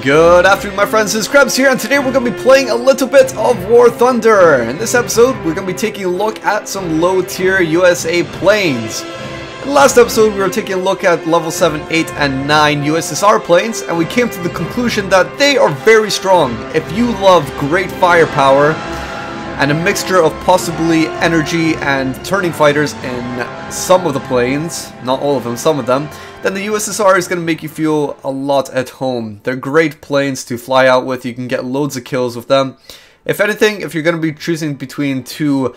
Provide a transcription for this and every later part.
Good afternoon, my friends, it's Krebs here, and today we're going to be playing a little bit of War Thunder. In this episode, we're going to be taking a look at some low-tier USA planes. In the last episode, we were taking a look at level 7, 8, and 9 USSR planes, and we came to the conclusion that they are very strong. If you love great firepower and a mixture of possibly energy and turning fighters in some of the planes, not all of them, some of them, then the USSR is going to make you feel a lot at home. They're great planes to fly out with. You can get loads of kills with them. If anything, if you're going to be choosing between two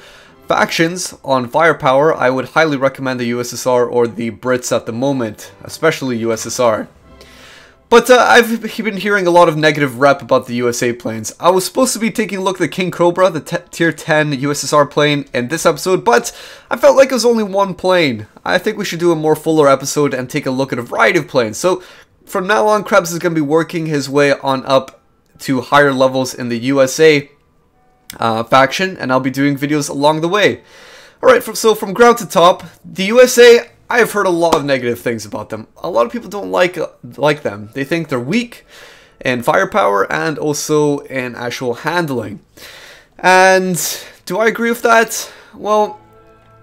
factions on firepower, I would highly recommend the USSR or the Brits at the moment, especially USSR. But I've been hearing a lot of negative rep about the USA planes. I was supposed to be taking a look at the King Cobra, the tier 10 USSR plane, in this episode, but I felt like it was only one plane. I think we should do a more fuller episode and take a look at a variety of planes. So from now on, Krebs is going to be working his way on up to higher levels in the USA faction, and I'll be doing videos along the way. Alright, so from ground to top, the USA, I have heard a lot of negative things about them. A lot of people don't like them. They think they're weak in firepower and also in actual handling. And do I agree with that? Well,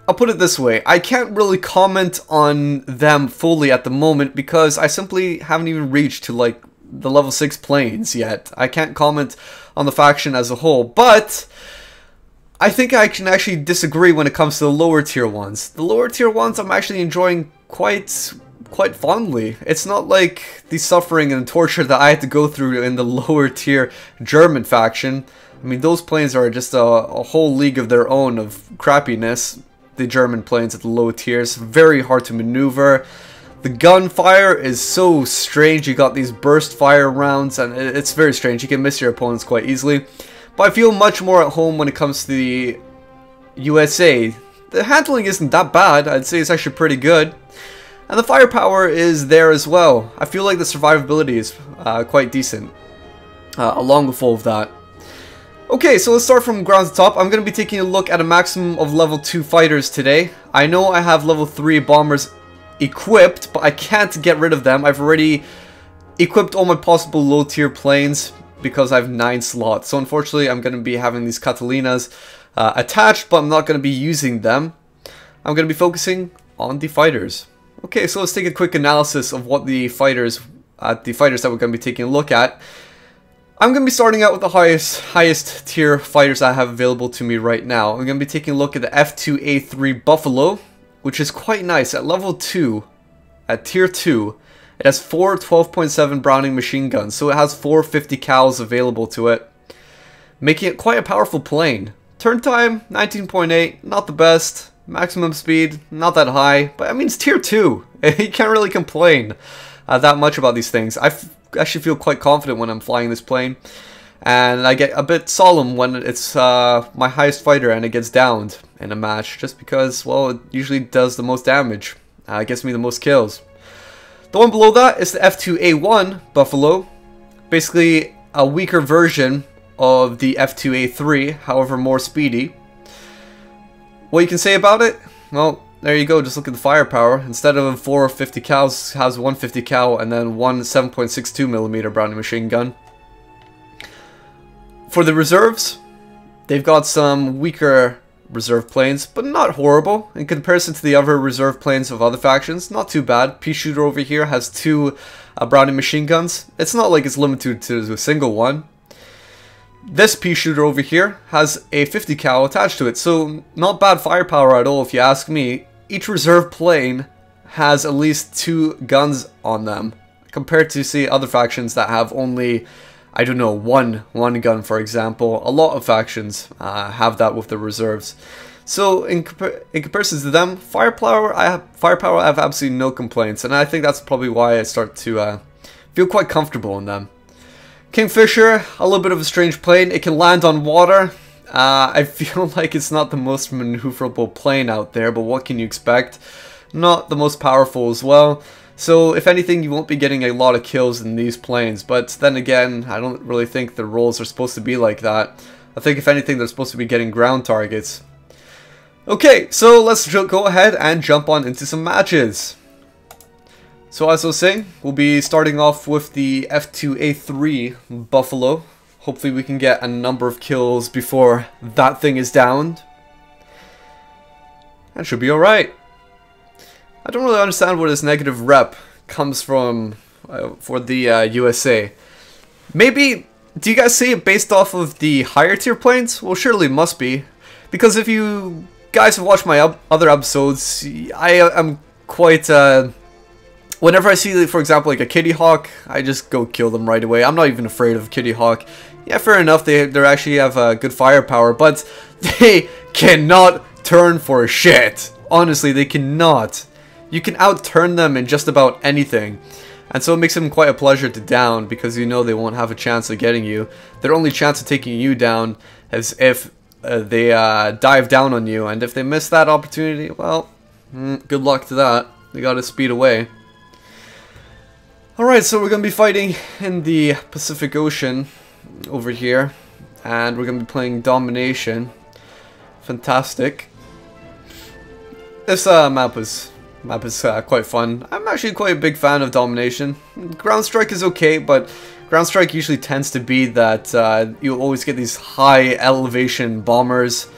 I'll put it this way. I can't really comment on them fully at the moment because I simply haven't even reached to like the level 6 planes yet. I can't comment on the faction as a whole, but I think I can actually disagree when it comes to the lower tier ones. The lower tier ones I'm actually enjoying quite fondly. It's not like the suffering and torture that I had to go through in the lower tier German faction. I mean, those planes are just a whole league of their own of crappiness. The German planes at the low tiers, very hard to maneuver. The gunfire is so strange. You got these burst fire rounds and it's very strange. You can miss your opponents quite easily. But I feel much more at home when it comes to the USA. The handling isn't that bad. I'd say it's actually pretty good. And the firepower is there as well. I feel like the survivability is quite decent, along with all of that. Okay, so let's start from ground to top. I'm going to be taking a look at a maximum of level 2 fighters today. I know I have level 3 bombers equipped, but I can't get rid of them. I've already equipped all my possible low tier planes because I have 9 slots. So unfortunately, I'm going to be having these Catalinas attached, but I'm not going to be using them. I'm going to be focusing on the fighters. Okay, so let's take a quick analysis of what the fighters that we're going to be taking a look at. I'm going to be starting out with the highest tier fighters I have available to me right now. I'm going to be taking a look at the F2A-3 Buffalo, which is quite nice. At level 2, at tier 2, it has 4 12.7 Browning machine guns, so it has 4 50 cals available to it, making it quite a powerful plane. Turn time, 19.8, not the best. Maximum speed, not that high, but I mean, it's tier 2. You can't really complain that much about these things. I actually feel quite confident when I'm flying this plane, and I get a bit solemn when it's my highest fighter and it gets downed in a match, just because, well, it usually does the most damage. It gets me the most kills. The one below that is the F2A-1 Buffalo, basically a weaker version of the F2A-3, however more speedy. What you can say about it? Well, there you go, just look at the firepower. Instead of 4 50 cals, it has 1 50 cal and then one 7.62mm Browning machine gun. For the reserves, they've got some weaker reserve planes, but not horrible in comparison to the other reserve planes of other factions. Not too bad. Pea shooter over here has 2 Browning machine guns. It's not like it's limited to a single one. This pea shooter over here has a 50 cal attached to it, so not bad firepower at all if you ask me. Each reserve plane has at least 2 guns on them, compared to, say, other factions that have only, I don't know, one gun, for example. A lot of factions have that with the reserves. So in comparison to them, firepower, I have absolutely no complaints, and I think that's probably why I start to feel quite comfortable in them. Kingfisher, a little bit of a strange plane. It can land on water. I feel like it's not the most maneuverable plane out there, but what can you expect? Not the most powerful as well. So if anything, you won't be getting a lot of kills in these planes, but then again, I don't really think the roles are supposed to be like that. I think if anything, they're supposed to be getting ground targets. Okay, so let's go ahead and jump on into some matches. So as I was saying, we'll be starting off with the F2A-3 Buffalo. Hopefully we can get a number of kills before that thing is downed. That should be alright. I don't really understand where this negative rep comes from for the USA. Maybe, do you guys see it based off of the higher tier planes? Well, surely it must be. Because if you guys have watched my other episodes, I am quite... whenever I see, for example, like a Kitty Hawk, I just go kill them right away. I'm not even afraid of Kitty Hawk. Yeah, fair enough, they actually have good firepower, but they cannot turn for shit. Honestly, they cannot. You can outturn them in just about anything. And so it makes them quite a pleasure to down, because you know they won't have a chance of getting you. Their only chance of taking you down is if they dive down on you, and if they miss that opportunity, well, good luck to that. They gotta speed away. Alright, so we're going to be fighting in the Pacific Ocean over here, and we're going to be playing Domination. Fantastic. This map is quite fun. I'm actually quite a big fan of Domination. Ground Strike is okay, but Ground Strike usually tends to be that you always get these high elevation bombers.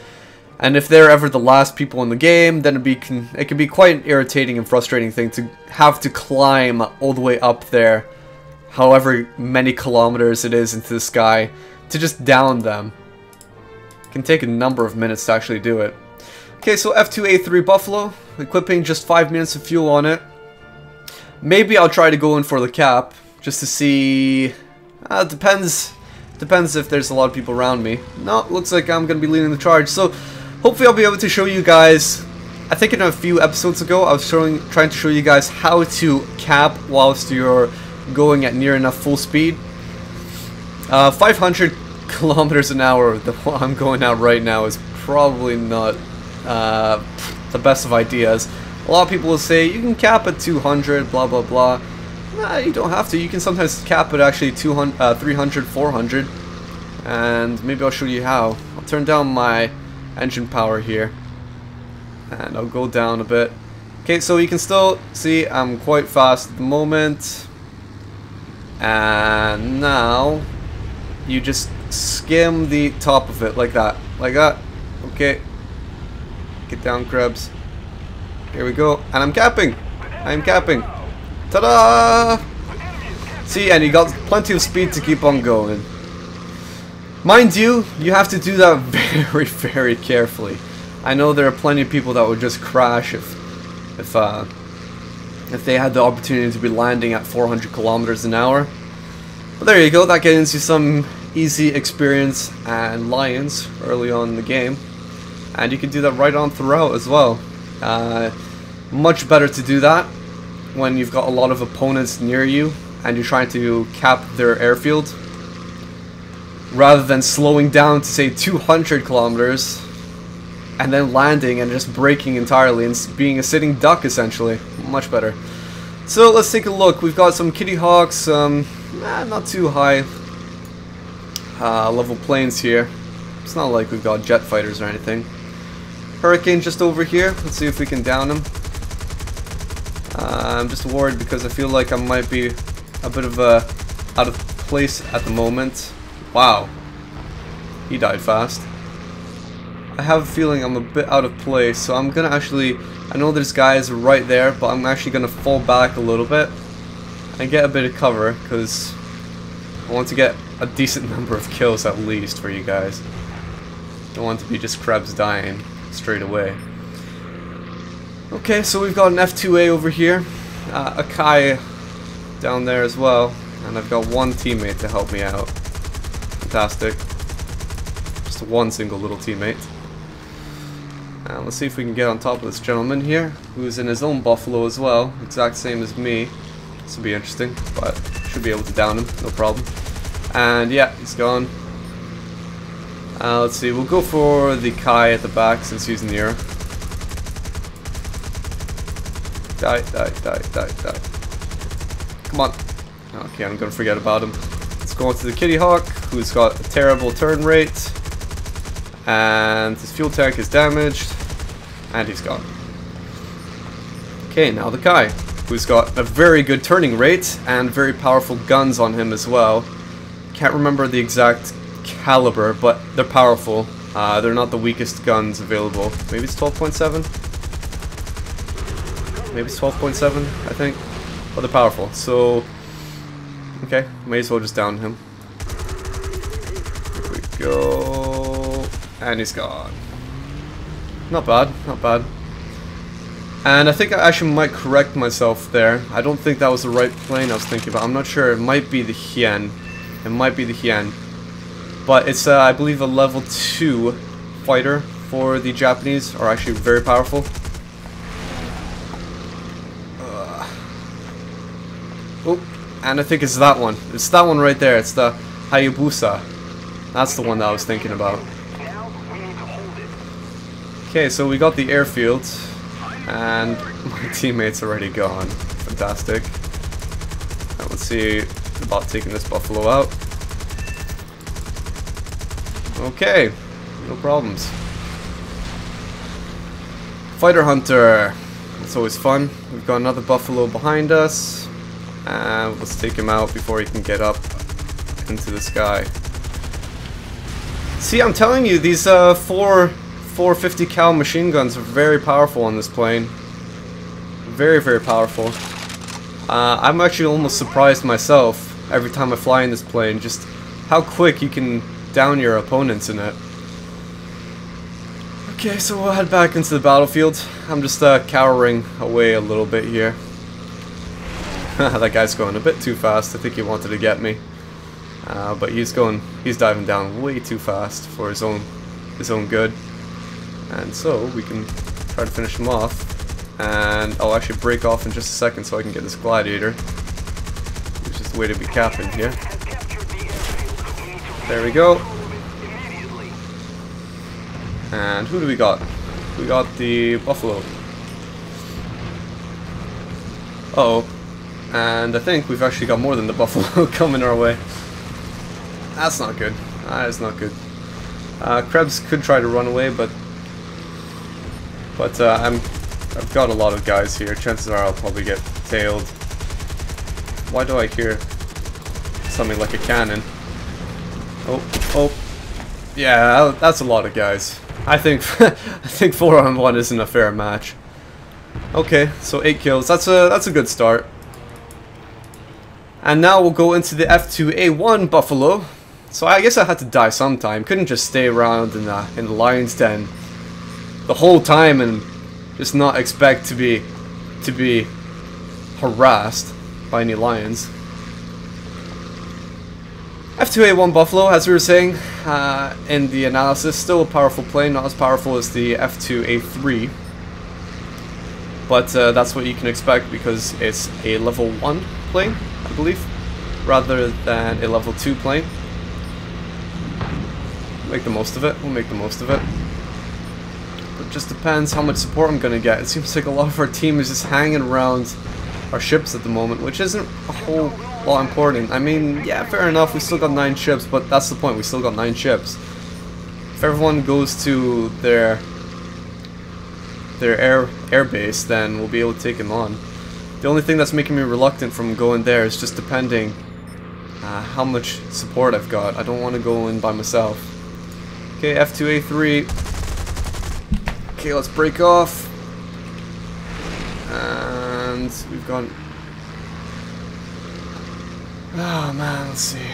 And if they're ever the last people in the game, then it can be quite an irritating and frustrating thing to have to climb all the way up there, however many kilometers it is into the sky, to just down them. It can take a number of minutes to actually do it. Okay, so F2A-3 Buffalo, equipping just 5 minutes of fuel on it. Maybe I'll try to go in for the cap, just to see... depends if there's a lot of people around me. No, looks like I'm going to be leading the charge, so... hopefully I'll be able to show you guys, I think in a few episodes ago I was trying to show you guys how to cap whilst you're going at near enough full speed. 500 kilometers an hour, the one I'm going at right now, is probably not the best of ideas. A lot of people will say you can cap at 200, blah blah blah. Nah, you don't have to. You can sometimes cap at actually 200, 300, 400, and maybe I'll show you how. I'll turn down my engine power here, and I'll go down a bit. Okay, so you can still see I'm quite fast at the moment, and now you just skim the top of it like that. Okay, get down, Krebs. Here we go, and I'm capping. I'm capping. Ta-da! See, and you got plenty of speed to keep on going. Mind you, you have to do that very, very carefully. I know there are plenty of people that would just crash if they had the opportunity to be landing at 400 kilometers an hour. But there you go, that gets you some easy experience and lions early on in the game. And you can do that right on throughout as well. Much better to do that when you've got a lot of opponents near you and you're trying to cap their airfield, rather than slowing down to say 200 kilometers and then landing and just braking entirely and being a sitting duck essentially. Much better. So let's take a look. We've got some Kitty Hawks, not too high level planes here. It's not like we've got jet fighters or anything. Hurricane just over here. Let's see if we can down him. I'm just worried because I feel like I might be a bit of out of place at the moment. Wow, he died fast. I have a feeling I'm a bit out of place, so I'm gonna actually, I know there's guys right there, but I'm actually gonna fall back a little bit and get a bit of cover, because I want to get a decent number of kills at least for you guys. Don't want to be just Krebs dying straight away. Okay, so we've got an F2A over here, a Kai down there as well, and I've got one teammate to help me out. Fantastic. Just one single little teammate. And let's see if we can get on top of this gentleman here, who's in his own Buffalo as well, exact same as me. This will be interesting, but should be able to down him, no problem. And yeah, he's gone. Let's see, we'll go for the Kai at the back since he's near. Die, die, die, die, die. Come on. Okay, I'm gonna forget about him. Let's go on to the Kitty Hawk, who's got a terrible turn rate. And his fuel tank is damaged. And he's gone. Okay, now the Kai. who's got a very good turning rate and very powerful guns on him as well. Can't remember the exact caliber, but they're powerful. They're not the weakest guns available. Maybe it's 12.7? Maybe it's 12.7, I think. But they're powerful, so... Okay, may as well just down him. Here we go... And he's gone. Not bad, not bad. And I think I actually might correct myself there. I don't think that was the right plane I was thinking about. I'm not sure. It might be the Hien. It might be the Hien. But it's, I believe, a level 2 fighter for the Japanese. Are actually very powerful. Oh, and I think it's that one. It's that one right there. It's the Hayabusa. That's the one that I was thinking about. Okay, so we got the airfield, and my teammate's already gone. Fantastic. Now let's see about taking this Buffalo out. Okay, no problems. Fighter Hunter. It's always fun. We've got another Buffalo behind us. And let's take him out before he can get up into the sky. See, I'm telling you, these 450 cal machine guns are very powerful on this plane. Very, very powerful. I'm actually almost surprised myself every time I fly in this plane, just how quick you can down your opponents in it. Okay, so we'll head back into the battlefield. I'm just cowering away a little bit here. That guy's going a bit too fast. I think he wanted to get me, but he's diving down way too fast for his own good. And so we can try to finish him off. And I'll actually break off in just a second so I can get this gladiator. It's just a way to be capping here. There we go. And who do we got? We got the Buffalo. Uh-oh. And I think we've actually got more than the Buffalo coming our way. That's not good. That is not good. Krebs could try to run away, but I've got a lot of guys here. Chances are I'll probably get tailed. Why do I hear something like a cannon? Oh, yeah, that's a lot of guys. I think 4-on-1 isn't a fair match. Okay, so 8 kills. That's a good start. And now we'll go into the F2A-1 Buffalo. So I guess I had to die sometime. Couldn't just stay around in the lion's den the whole time and just not expect to be harassed by any lions. F2A-1 Buffalo, as we were saying in the analysis, still a powerful plane, not as powerful as the F2A-3. But that's what you can expect because it's a level 1 plane, I believe, rather than a level 2 plane. Make the most of it. We'll make the most of it. But it just depends how much support I'm gonna get. It seems like a lot of our team is just hanging around our ships at the moment, which isn't a whole lot important. I mean, yeah, fair enough, we still got 9 ships, but that's the point, we still got 9 ships. If everyone goes to their air base, then we'll be able to take them on. The only thing that's making me reluctant from going there is just depending how much support I've got. I don't want to go in by myself. Okay, F2A-3. Okay, let's break off. And we've gone... Oh man, let's see.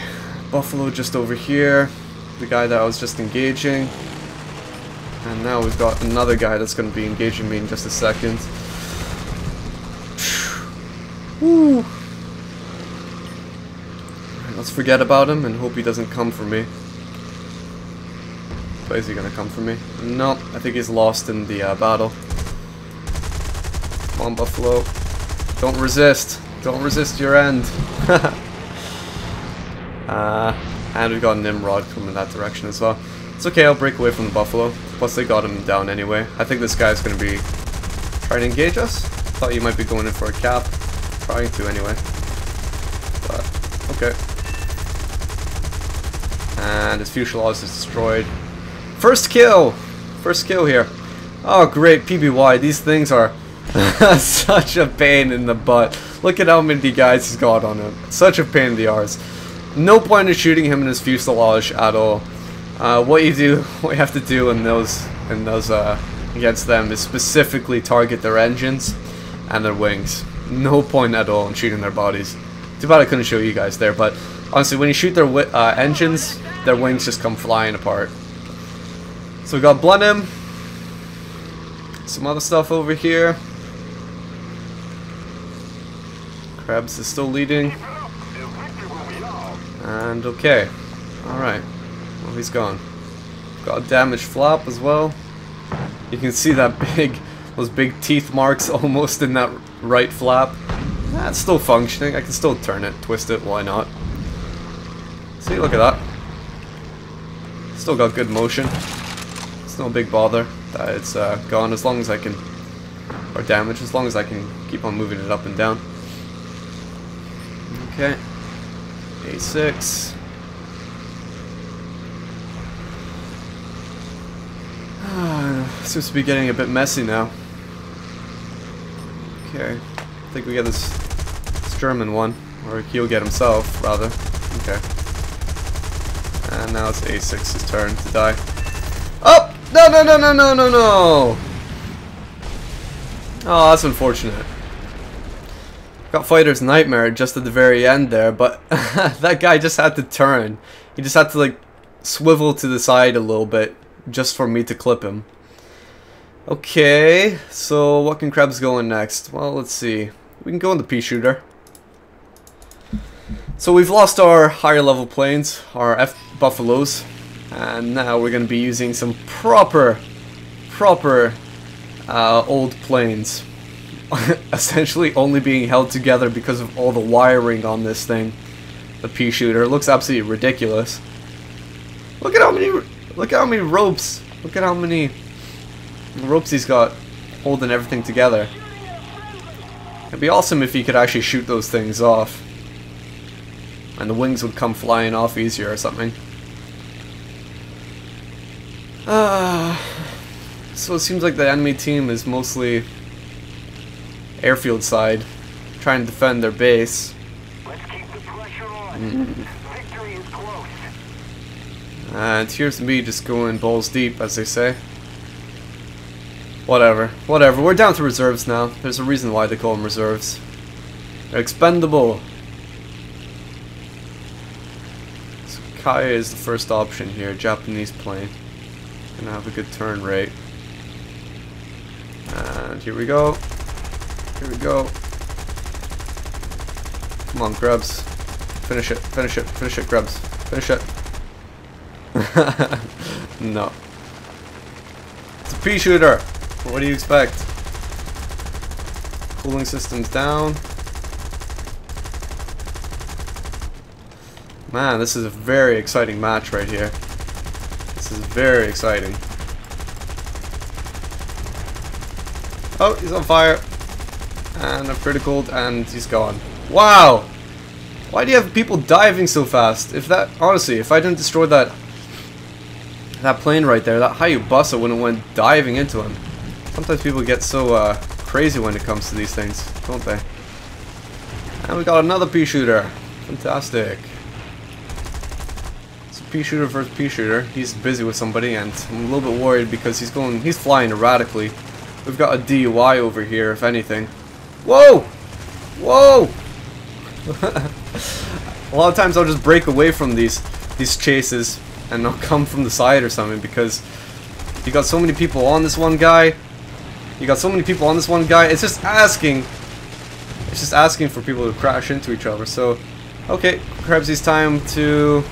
Buffalo just over here. The guy that I was just engaging. And now we've got another guy that's going to be engaging me in just a second. Woo! Let's forget about him and hope he doesn't come for me. But is he going to come for me? No, I think he's lost in the battle. Come on, Buffalo. Don't resist. Don't resist your end. And we've got Nimrod coming that direction as well. It's okay, I'll break away from the Buffalo. Plus they got him down anyway. I think this guy's going to be trying to engage us. Thought you might be going in for a cap. Trying to anyway. But, okay. And his fuselage is destroyed. First kill! First kill here. Oh great, PBY. These things are Such a pain in the butt. Look at how many guys he's got on him. Such a pain in the arse. No point in shooting him in his fuselage at all. What you have to do in those against them is specifically target their engines and their wings. No point at all in shooting their bodies. Too bad I couldn't show you guys there, but honestly, when you shoot their engines, their wings just come flying apart. So we got Blenheim. Some other stuff over here. Krebs is still leading. And okay. Alright. Well, he's gone. Got a damaged flap as well. You can see that those big teeth marks almost in that right flap. That's still functioning. I can still turn it, twist it, why not? See, look at that. Still got good motion. It's no big bother that it's gone as long as I can, or damaged, as long as I can keep on moving it up and down. Okay. A6. Seems to be getting a bit messy now. Okay. I think we get this German one, or he'll get himself, rather. Okay. And now it's A6's turn to die. Oh! No, no, no, no, no, no, no! Oh, that's unfortunate. Got Fighter's Nightmare just at the very end there, but that guy just had to turn. He just had to, like, swivel to the side a little bit just for me to clip him. Okay, so what can Krebs go in next? Well, let's see. We can go in the pea shooter. So we've lost our higher level planes, our F Buffaloes, and now we're going to be using some proper old planes. Essentially only being held together because of all the wiring on this thing. The pea shooter. It looks absolutely ridiculous. Look at how many ropes. Look at how many ropes he's got holding everything together. It'd be awesome if he could actually shoot those things off. And the wings would come flying off easier or something. So it seems like the enemy team is mostly airfield side, trying to defend their base. Let's keep the pressure on. Victory is close. And here's me just going balls deep, as they say. Whatever. We're down to reserves now. There's a reason why they call them reserves. They're expendable. So Kaya is the first option here. Japanese plane. Gonna have a good turn rate. And here we go. Here we go. Come on, Krebs. Finish it, finish it, finish it, Krebs. Finish it. No. It's a pea shooter. What do you expect? Cooling system's down. Man, this is a very exciting match right here. This is very exciting. Oh, he's on fire. And I've criticaled, and he's gone. Wow! Why do you have people diving so fast? Honestly, if I didn't destroy that plane right there, that Hayabusa wouldn't have went diving into him. Sometimes people get so crazy when it comes to these things, don't they? And we got another pea shooter. Fantastic. So pea shooter versus pea shooter. He's busy with somebody, and I'm a little bit worried because he's flying erratically. We've got a DUI over here, if anything. Whoa! Whoa! A lot of times I'll just break away from these chases and I'll come from the side or something because you got so many people on this one guy. It's just asking for people to crash into each other. So, okay, Krebsy's time to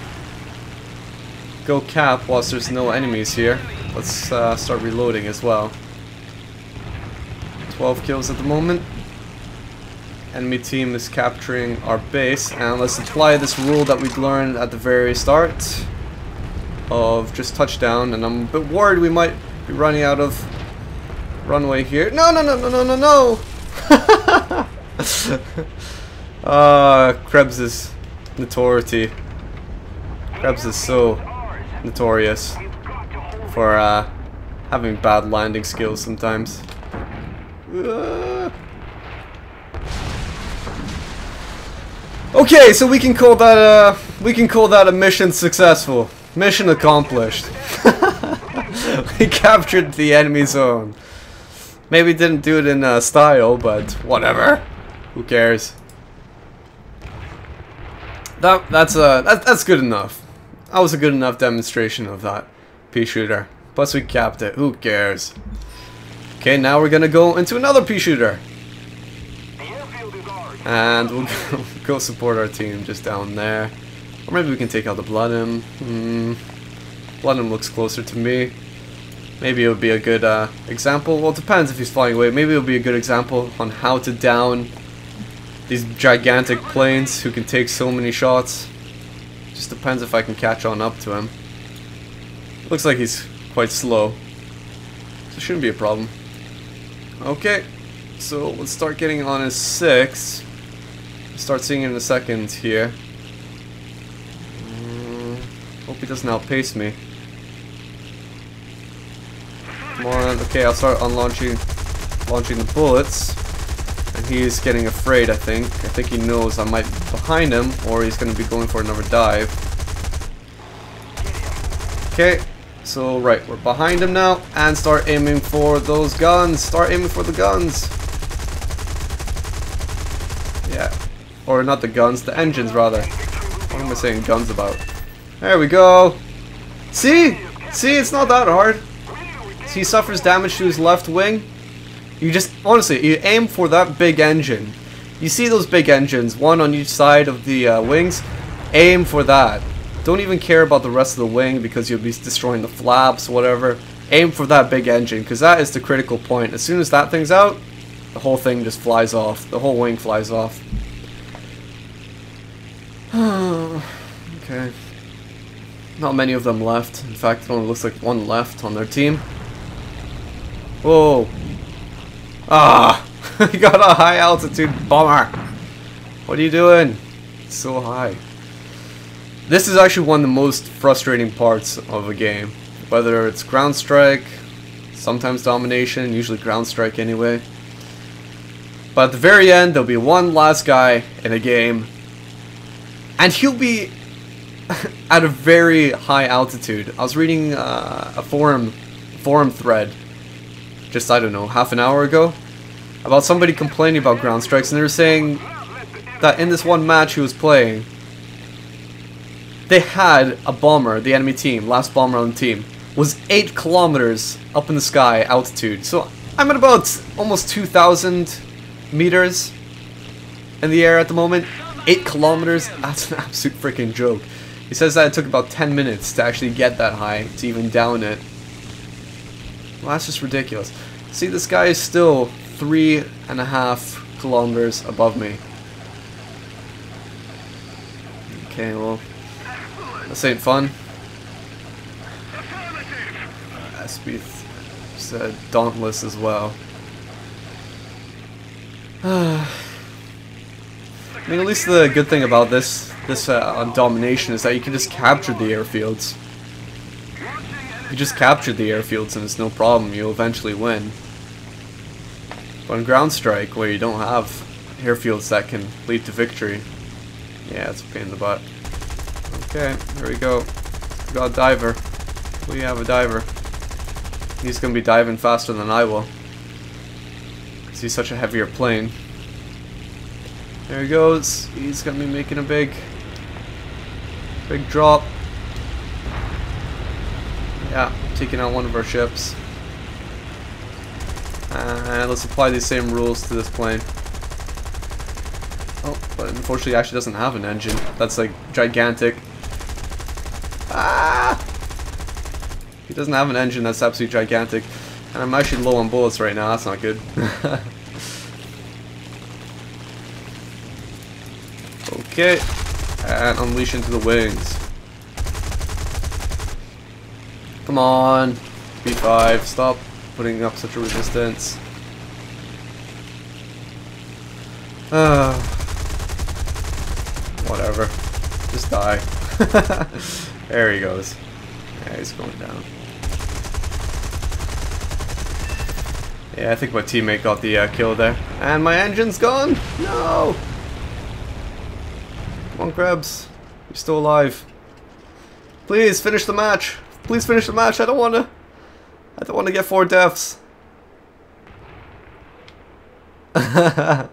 go cap whilst there's no enemies here. Let's start reloading as well. 12 kills at the moment. Enemy team is capturing our base, and let's apply this rule that we learned at the very start of just touchdown. And I'm a bit worried we might be running out of runway here. No, no, no, no, no, no, no! Krebs' notoriety. Krebs is so notorious for having bad landing skills sometimes. Okay, so we can call that a mission successful. Mission accomplished. We captured the enemy zone. Maybe didn't do it in style, but whatever. Who cares? That's good enough. That was a good enough demonstration of that pea shooter. Plus we capped it. Who cares? Okay, now we're gonna go into another pea shooter. And we'll go support our team just down there. Or maybe we can take out the Bloodham. Bloodham looks closer to me. Maybe it would be a good example. Well, it depends if he's flying away. Maybe it would be a good example on how to down these gigantic planes who can take so many shots. Just depends if I can catch on up to him. Looks like he's quite slow. So it shouldn't be a problem. Okay, so let's start getting on his 6. Start seeing it in a second here. Hope he doesn't outpace me. Come on, okay, I'll start launching the bullets. And he's getting afraid, I think. I think he knows I might be behind him, or he's going to be going for another dive. Okay, so right, we're behind him now, and start aiming for those guns. Start aiming for the guns. Yeah. Or not the guns, the engines rather. What am I saying guns about? There we go. See? See, it's not that hard. He suffers damage to his left wing. You just, honestly, you aim for that big engine. You see those big engines, one on each side of the wings? Aim for that. Don't even care about the rest of the wing because you'll be destroying the flaps, whatever. Aim for that big engine because that is the critical point. As soon as that thing's out, the whole thing just flies off. The whole wing flies off. Okay. Not many of them left. In fact, it only looks like one left on their team. Whoa. Ah! He got a high altitude bomber. What are you doing? It's so high. This is actually one of the most frustrating parts of a game. Whether it's ground strike, sometimes domination, usually ground strike anyway. But at the very end, there'll be one last guy in a game. And he'll be at a very high altitude. I was reading a forum thread just, I don't know, half an hour ago about somebody complaining about ground strikes, and they were saying that in this one match he was playing, they had a bomber, the enemy team, last bomber on the team, was 8 kilometers up in the sky altitude. So I'm at about almost 2,000 meters in the air at the moment. 8 kilometers? That's an absolute freaking joke. He says that it took about 10 minutes to actually get that high, to even down it. Well, that's just ridiculous. See, this guy is still 3.5 kilometers above me. Okay, well, this ain't fun. SB said dauntless as well. I mean, at least the good thing about this on Domination is that you can just capture the airfields. You just capture the airfields and it's no problem. You'll eventually win. But on Ground Strike, where you don't have airfields that can lead to victory, yeah, it's a pain in the butt. Okay, there we go. We got a diver. We have a diver. He's gonna be diving faster than I will, because he's such a heavier plane. There he goes. He's gonna be making a big drop. Yeah, taking out one of our ships. And let's apply these same rules to this plane. Oh, but unfortunately, it actually doesn't have an engine. That's like gigantic. Ah! He doesn't have an engine. That's absolutely gigantic. And I'm actually low on bullets right now. That's not good. Okay, and unleash into the wings. Come on, B5, stop putting up such a resistance. Whatever, just die. There he goes. Yeah, he's going down. Yeah, I think my teammate got the kill there. And my engine's gone! No! Come on, Krebs. You're still alive. Please, finish the match. Please finish the match. I don't want to get 4 deaths. Uh-oh.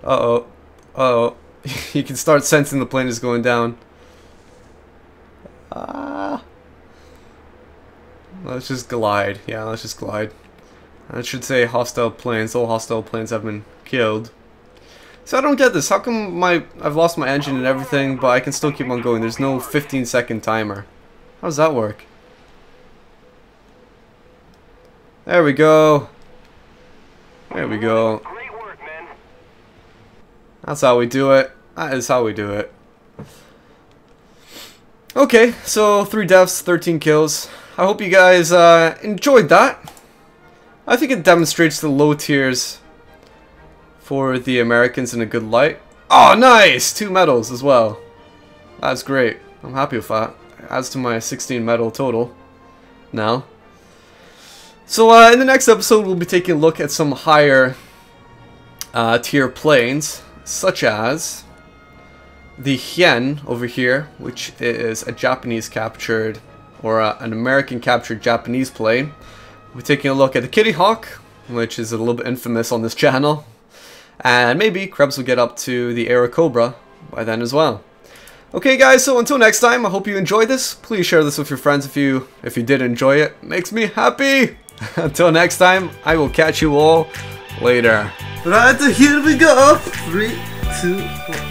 Uh-oh. You can start sensing the plane is going down. Let's just glide. Yeah, let's just glide. I should say hostile planes. All hostile planes have been killed. So I don't get this. How come I've lost my engine and everything, but I can still keep on going? There's no 15-second timer. How does that work? There we go. There we go. Great work, men. That's how we do it. That is how we do it. Okay, so 3 deaths, 13 kills. I hope you guys enjoyed that. I think it demonstrates the low tiers for the Americans in a good light. Oh, nice! 2 medals as well. That's great. I'm happy with that. Adds to my 16 medal total now. So in the next episode, we'll be taking a look at some higher tier planes, such as the Hien over here, which is a Japanese captured, or an American captured Japanese plane. We'll be taking a look at the Kitty Hawk, which is a little bit infamous on this channel. And maybe Krebs will get up to the Aero Cobra by then as well. Okay guys, so until next time, I hope you enjoyed this. Please share this with your friends if you did enjoy it. It makes me happy! Until next time, I will catch you all later. Right, here we go. 3, 2, 1.